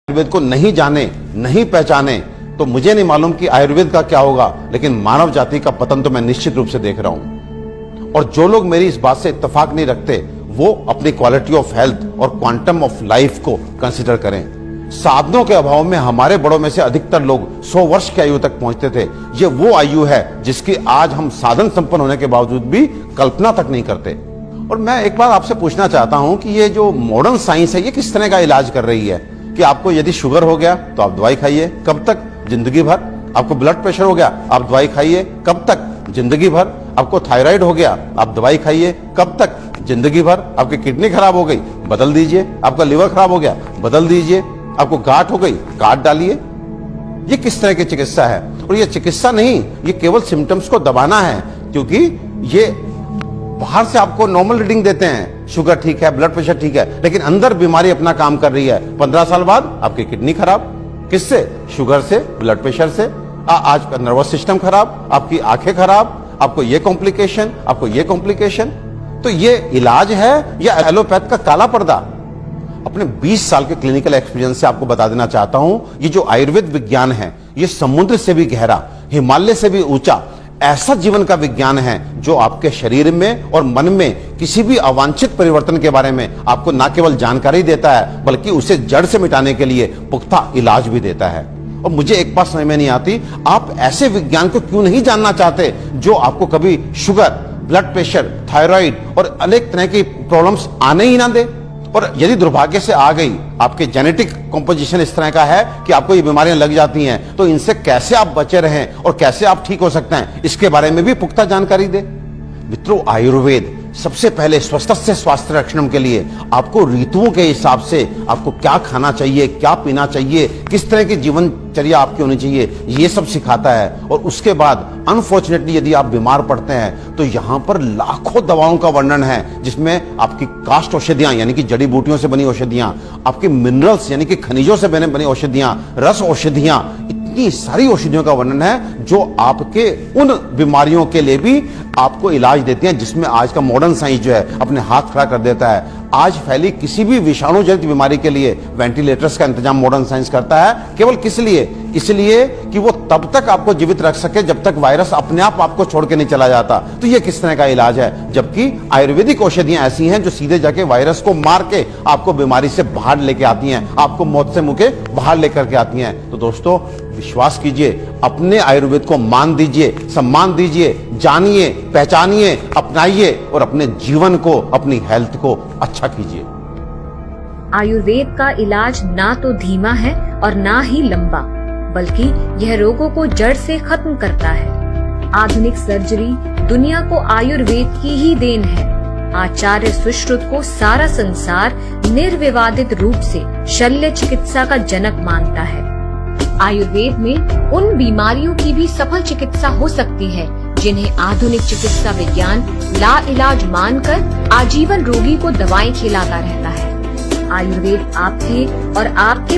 आयुर्वेद को नहीं जाने, नहीं पहचाने तो मुझे नहीं मालूम कि आयुर्वेद का क्या होगा, लेकिन मानव जाति का पतन तो मैं निश्चित रूप से देख रहा हूं। और जो लोग मेरी इस बात से इत्तेफाक नहीं रखते वो अपनी क्वालिटी ऑफ हेल्थ और क्वांटम ऑफ लाइफ को कंसीडर करें। साधनों के अभाव में हमारे बड़ों में से अधिकतर लोग 100 वर्ष की आयु तक पहुंचते थे। ये वो आयु है जिसकी आज हम साधन संपन्न होने के बावजूद भी कल्पना तक नहीं करते। और मैं एक बार आपसे पूछना चाहता हूं कि ये जो मॉडर्न साइंस है ये किस तरह का इलाज कर रही है कि आपको यदि शुगर हो गया तो आप दवाई खाइए, कब तक? जिंदगी भर। आपको ब्लड प्रेशर हो गया, आप दवाई खाइए, कब तक? जिंदगी भर। आपको थायराइड हो गया, आप दवाई खाइए, कब तक? जिंदगी भर। आपकी किडनी खराब हो गई, बदल दीजिए। आपका लिवर खराब हो गया, बदल दीजिए। आपको गांठ हो गई, गांठ डालिए। ये किस तरह की चिकित्सा है? और ये चिकित्सा नहीं, ये केवल सिम्टम्स को दबाना है, क्योंकि ये बाहर से आपको नॉर्मल रीडिंग देते हैं, शुगर ठीक है, ब्लड प्रेशर ठीक है, लेकिन अंदर बीमारी अपना काम कर रही है। 15 साल बाद आपकी किडनी खराब, किससे? शुगर से, ब्लड प्रेशर से। आज का नर्वस सिस्टम खराब, आपकी आंखें खराब, आपको ये कॉम्प्लिकेशन, आपको ये कॉम्प्लिकेशन। तो ये इलाज है या एलोपैथ का काला पर्दा? अपने 20 साल के क्लिनिकल एक्सपीरियंस से आपको बता देना चाहता हूं, ये जो आयुर्वेद विज्ञान है ये समुद्र से भी गहरा, हिमालय से भी ऊंचा ऐसा जीवन का विज्ञान है जो आपके शरीर में और मन में किसी भी अवांछित परिवर्तन के बारे में आपको न केवल जानकारी देता है बल्कि उसे जड़ से मिटाने के लिए पुख्ता इलाज भी देता है। और मुझे एक बात समझ में नहीं आती, आप ऐसे विज्ञान को क्यों नहीं जानना चाहते जो आपको कभी शुगर, ब्लड प्रेशर, थायराइड और अनेक तरह की प्रॉब्लम्स आने ही ना दे। और यदि दुर्भाग्य से आ गई, आपके जेनेटिक कॉम्पोजिशन इस तरह का है कि आपको ये बीमारियां लग जाती हैं, तो इनसे कैसे आप बचे रहें और कैसे आप ठीक हो सकते हैं, इसके बारे में भी पुख्ता जानकारी दे। मित्रों, आयुर्वेद सबसे पहले स्वस्थस्य स्वास्थ्य रक्षणम के लिए आपको ऋतुओं के हिसाब से आपको क्या खाना चाहिए, क्या पीना चाहिए, किस तरह की जीवनचर्या आपकी होनी चाहिए, ये सब सिखाता है। और उसके बाद अनफॉर्चुनेटली यदि आप बीमार पड़ते हैं तो यहां पर लाखों दवाओं का वर्णन है, जिसमें आपकी काष्ठ औषधियां यानी कि जड़ी बूटियों से बनी औषधियां, आपके मिनरल्स यानी कि खनिजों से बनी औषधियां, रस औषधियां, इतनी सारी औषधियों का वर्णन है जो आपके उन बीमारियों के लिए भी आपको इलाज देती हैं जिसमें आज का मॉडर्न साइंस जो है अपने हाथ खड़ा कर देता है। आज फैली किसी भी विषाणु जनित बीमारी के लिए वेंटिलेटर्स का इंतजाम मॉडर्न साइंस करता है। केवल किस लिए? इसलिए कि वो तब तक आपको जीवित रख सके जब तक वायरस अपने आप आपको छोड़ के नहीं चला जाता। तो ये किस तरह का इलाज है? जबकि आयुर्वेदिक औषधियां ऐसी हैं जो सीधे जाके वायरस को मार के आपको बीमारी से बाहर लेके आती हैं, आपको मौत से मुंह के बाहर लेकर के आती हैं। तो दोस्तों, विश्वास कीजिए, अपने आयुर्वेद को मान दीजिए, सम्मान दीजिए, जानिए, पहचानिए, अपनाइए और अपने जीवन को, अपनी हेल्थ को अच्छा कीजिए। आयुर्वेद का इलाज ना तो धीमा है और ना ही लंबा, बल्कि यह रोगों को जड़ से खत्म करता है। आधुनिक सर्जरी दुनिया को आयुर्वेद की ही देन है। आचार्य सुश्रुत को सारा संसार निर्विवादित रूप से शल्य चिकित्सा का जनक मानता है। आयुर्वेद में उन बीमारियों की भी सफल चिकित्सा हो सकती है जिन्हें आधुनिक चिकित्सा विज्ञान लाइलाज मानकर आजीवन रोगी को दवाएं खिलाता रहता है। आयुर्वेद आपके और आपके